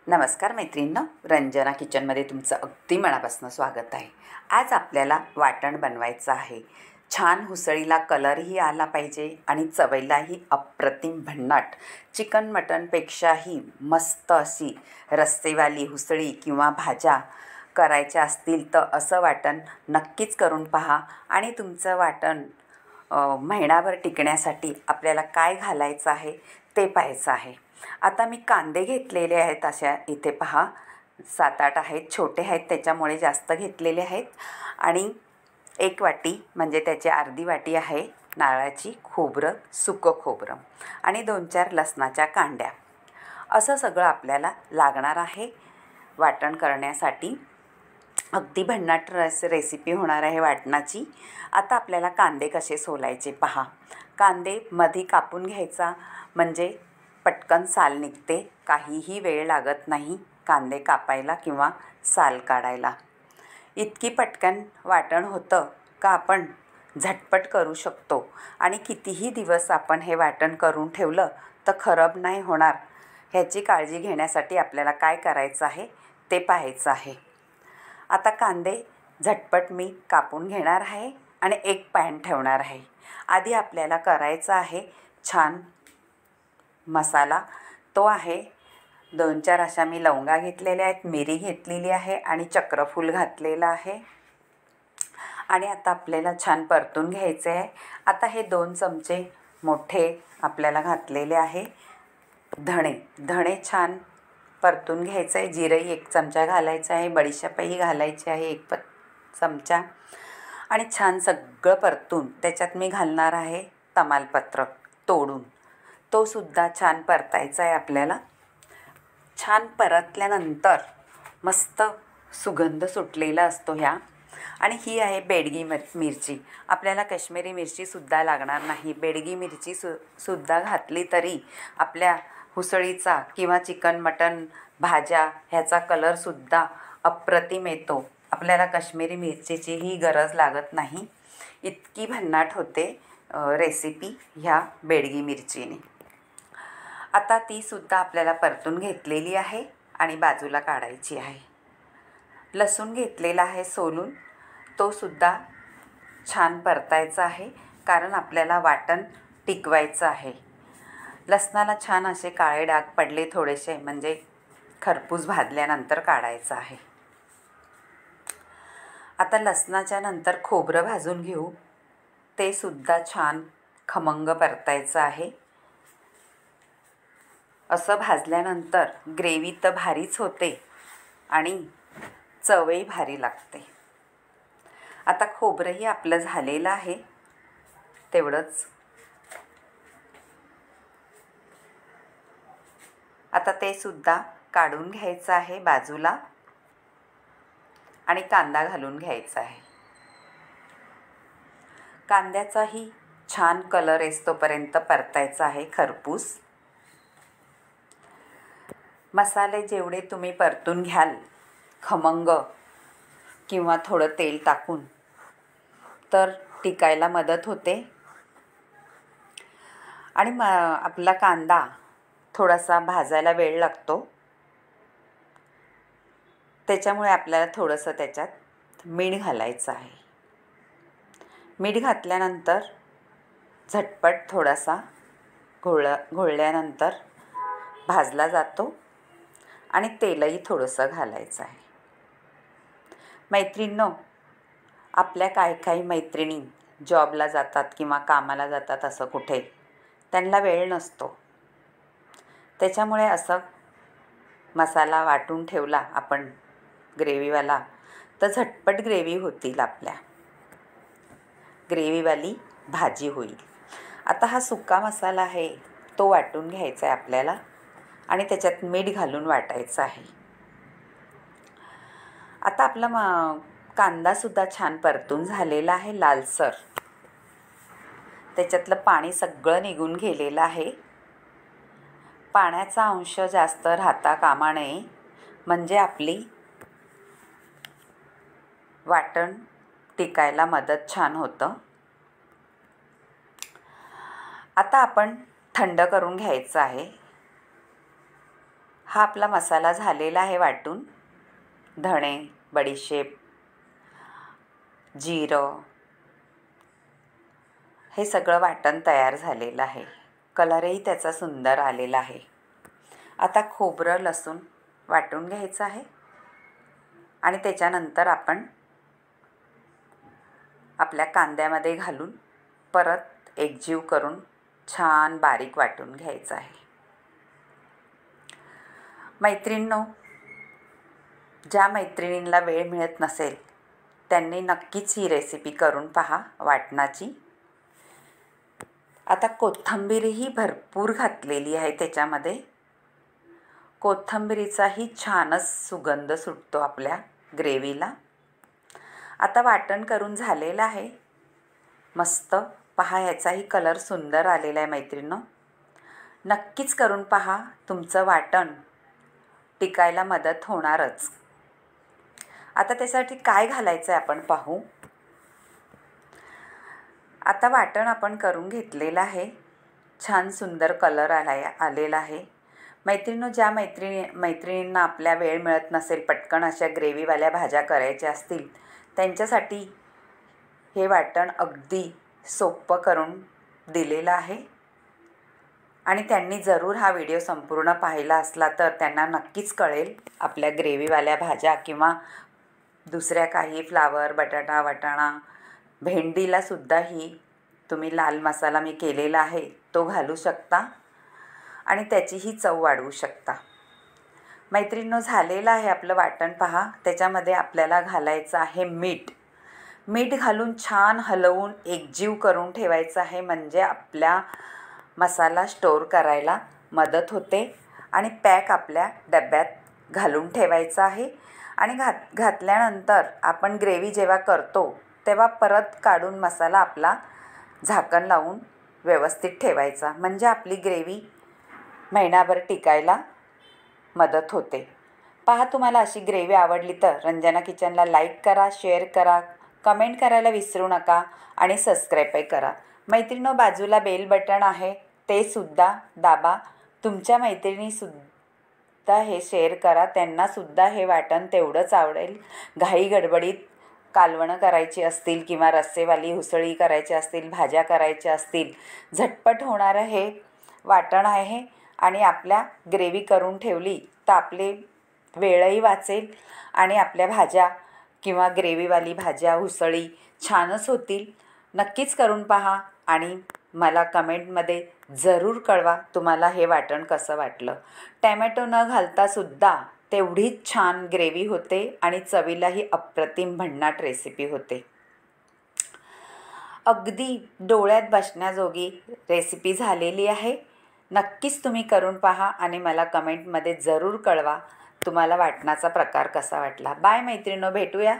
नमस्कार मैत्रिणींनो, रंजना किचनमध्ये तुमचं अगदी मनापासून स्वागत आहे। आज आपल्याला वाटण बनवायचं आहे। छान हुसळीला कलरही आला पाहिजे आणि चवीलाही अप्रतिम भन्नाट चिकन मटनपेक्षाही मस्त अशी रस्सेवाली हुसळी किंवा भाज्या करायच्या असतील तर असं वाटण नक्कीच करून पहा। आणि तुमचं वाटण महिनाभर टिकण्यासाठी आपल्याला काय घालायचं आहे ते पाहायचं आहे। आता मी कांदे घेतलेले आहेत, अशा इथे पहा 7-8 आहेत, छोटे आहेत त्याच्यामुळे जास्त घेतलेले आहेत। आणि 1 वाटी म्हणजे त्याची अर्धी वाटी आहे नारळाची खोबरं, सुकं खोबरं आणि 2-4 लसणाच्या कांड्या। असं सगळं आपल्याला लागणार आहे वाटण करण्यासाठी। अगदी भन्नाट रेसिपी होणार आहे वाटणाची। आता आपल्याला कांदे कसे सोलायचे पहा। कांदे मध्ये कापून घ्यायचा म्हणजे पटकन साल निघते, काहीही वेळ लागत नाही कांदे कापायला किंवा साल काढायला। इतकी पटकन वाटण होतं का आपण झटपट करू शकतो आणि कितीही दिवस आपण हे वाटण करून ठेवलं तर खराब नाही होणार। ह्याची काळजी घेण्यासाठी आपल्याला काय करायचं आहे ते पाहायचं आहे। आता कांदे झटपट मी कापून घेणार आहे आणि एक पॅन ठेवणार आहे। आधी आपल्याला करायचा आहे छान मसाला, तो आहे 2-4 अशा मी लवंगा घेतलेल्या आहेत, मिरी घेतलेली आहे आणि चक्रफूल घातलेलं आहे। आणि आता आपल्याला छान परतून घ्यायचे आहे। आता हे 2 चमचे मोठे आपल्याला घातलेले आहे धणे छान परतून घ्यायचं आहे। जिरंही 1 चमचा घालायचं आहे, बडीशेपही घालायची आहे 1 चमचा आणि छान सगळं परतून त्याच्यात मी घालणार आहे तमालपत्र तोडून, तो सुद्धा छान परतायचा आहे आपल्याला। छान परतल्यानंतर मस्त सुगंध सुटलेला असतो ह्या। आणि ही आहे बेडगी मिरची, आपल्याला काश्मीरी मिरचीसुद्धा लागणार नाही। बेडगी मिरची सुद्धा घातली तरी आपल्या हुसळीचा किंवा चिकन मटन भाज्या ह्याचा कलरसुद्धा अप्रतिम येतो। आपल्याला काश्मीरी मिरचीचीही गरज लागत नाही, इतकी भन्नाट होते रेसिपी ह्या बेडगी मिरचीने। आता ती सुद्धा आपल्याला परतून घेतलेली आहे आणि बाजूला काढायची आहे। लसूण घेतलेला आहे सोलून, तो सुद्धा छान परतायचा आहे कारण आपल्याला वाटण टिकवायचं आहे। लसणाला छान असे काळे डाग पडले थोडेसे म्हणजे खरपूस भाजल्यानंतर काढायचं आहे। आता लसणाच्या नंतर खोबरं भाजून घेऊ, ते सुद्धा छान खमंग परतायचं आहे। असं भाजल्यानंतर ग्रेव्ही तर भारीच होते आणि चवही भारी लागते। आता खोबरंही आपलं झालेलं आहे तेवढंच। आता ते सुद्धा काढून घ्यायचं आहे बाजूला आणि कांदा घालून घ्यायचा आहे। कांद्याचाही छान कलर येतोपर्यंत परतायचा आहे खरपूस। मसाले जेवढे तुम्ही परतून घ्याल खमंग किंवा थोडं तेल टाकून तर टिकायला मदत होते। आणि आपला कांदा थोडासा भाजायला वेळ लागतो, त्याच्यामुळे आपल्याला थोडंसं त्याच्यात मीठ घालायचं आहे। मीठ घातल्यानंतर झटपट थोडासा घोळल्यानंतर भाजला जातो आणि तेलही थोडंसं घालायचं आहे। मैत्रिणींनो, आपल्या काही मैत्रिणी जॉबला जातात किंवा कामाला जातात, असं कुठे त्यांना वेळ नसतो, त्याच्यामुळे असं मसाला वाटून ठेवला आपण ग्रेव्हीवाला तर झटपट ग्रेव्ही होतील, आपल्या ग्रेव्हीवाली भाजी होईल। आता हा सुका मसाला आहे तो वाटून घ्यायचा आहे आपल्याला आणि त्याच्यात मीठ घालून वाटायचं आहे। आता आपला कांदासुद्धा छान परतून झालेला आहे लालसर, त्याच्यातलं पाणी सगळं निघून गेलेलं आहे। पाण्याचा अंश जास्त राहता कामा नये म्हणजे आपली वाटण टिकायला मदत छान होतं। आता आपण थंड करून घ्यायचं आहे हा आपला मसाला झालेला आहे वाटून. धणे, बडीशेप, जिरं हे सगळं वाटण तयार झालेलं आहे. कलरही त्याचा सुंदर आलेला आहे. आता खोबरं, लसूण वाटून घ्यायचं आहे आणि त्याच्यानंतर आपण आपल्या कांद्यामध्ये घालून परत एकजीव करून छान बारीक वाटून घ्यायचं आहे. मैत्रिणींनो, ज्या मैत्रिणींना वेळ मिळत नसेल त्यांनी नक्कीच ही रेसिपी करून पहा वाटणाची. आता कोथिंबीरही भरपूर घातलेली आहे त्याच्यामध्ये. कोथिंबीरीचाही छानच सुगंध सुटतो आपल्या ग्रेव्हीला. आता वाटण करून झालेलं आहे मस्त. पहा, ह्याचाही कलर सुंदर आलेला आहे मैत्रिणींनो. नक्कीच करून पहा, तुमचं वाटण टिकायला मदत होणारच. आता त्यासाठी काय घालायचं आहे आपण पाहू. आता वाटण आपण करून घेतलेलं आहे. छान सुंदर कलर आलेला आहे. मैत्रिणींनो, ज्या मैत्रिणींना आपल्या वेळ मिळत नसेल, पटकन अशा ग्रेव्हीवाल्या भाज्या करायच्या असतील, त्यांच्यासाठी हे वाटण अगदी सोपं करून दिलेलं आहे. आणि त्यांनी जरूर हा व्हिडिओ संपूर्ण पाहिला असला तर त्यांना नक्कीच कळेल आपल्या ग्रेव्हीवाल्या भाज्या किंवा दुसऱ्या काही फ्लावर, बटाटा, वाटाणा, भेंडीलासुद्धाही तुम्ही लाल मसाला मी केलेला आहे तो घालू शकता आणि त्याचीही चव वाढवू शकता. मैत्रिणींनो, झालेलं आहे आपलं वाटण. पहा, त्याच्यामध्ये आपल्याला घालायचं आहे मीठ. मीठ घालून छान हलवून एकजीव करून ठेवायचं आहे, म्हणजे आपल्या मसाला स्टोअर करायला मदत होते. आणि पॅक आपल्या डब्यात घालून ठेवायचं आहे. आणि घातल्यानंतर आपण ग्रेव्ही जेव्हा करतो तेव्हा परत काढून मसाला आपला झाकण लावून व्यवस्थित ठेवायचा, म्हणजे आपली ग्रेव्ही महिनाभर टिकायला मदत होते. पहा, तुम्हाला अशी ग्रेव्ही आवडली तर रंजना किचनला लाईक करा, शेअर करा, कमेंट करायला विसरू नका आणि सबस्क्राईबही करा. मैत्रिणींनो, बाजूला बेल बटन आहे ते सुद्धा दाबा. तुमच्या मैत्रिणीसुद्धा हे शेअर करा, त्यांनासुद्धा हे वाटण तेवढंच आवडेल. घाई गडबडीत कालवणं करायची असतील किंवा रस्सेवाली उसळी करायची असतील, भाज्या करायच्या असतील, झटपट होणारं हे वाटण आहे. आणि आपल्या ग्रेव्ही करून ठेवली तर आपले वेळही वाचेल आणि आपल्या भाज्या किंवा ग्रेव्हीवाली भाज्या, उसळी छानच होतील. नक्कीच करून पहा आणि मला कमेंटमध्ये जरूर कळवा तुम्हाला हे वाटण कसं वाटलं. टॅमॅटो न घालतासुद्धा तेवढीच छान ग्रेव्ही होते आणि चवीलाही अप्रतिम भन्नाट रेसिपी होते. अगदी डोळ्यात बसण्याजोगी रेसिपी झालेली आहे. नक्कीच तुम्ही करून पहा आणि मला कमेंटमध्ये जरूर कळवा तुम्हाला वाटणाचा प्रकार कसा वाटला. बाय मैत्रिणींनो, भेटूया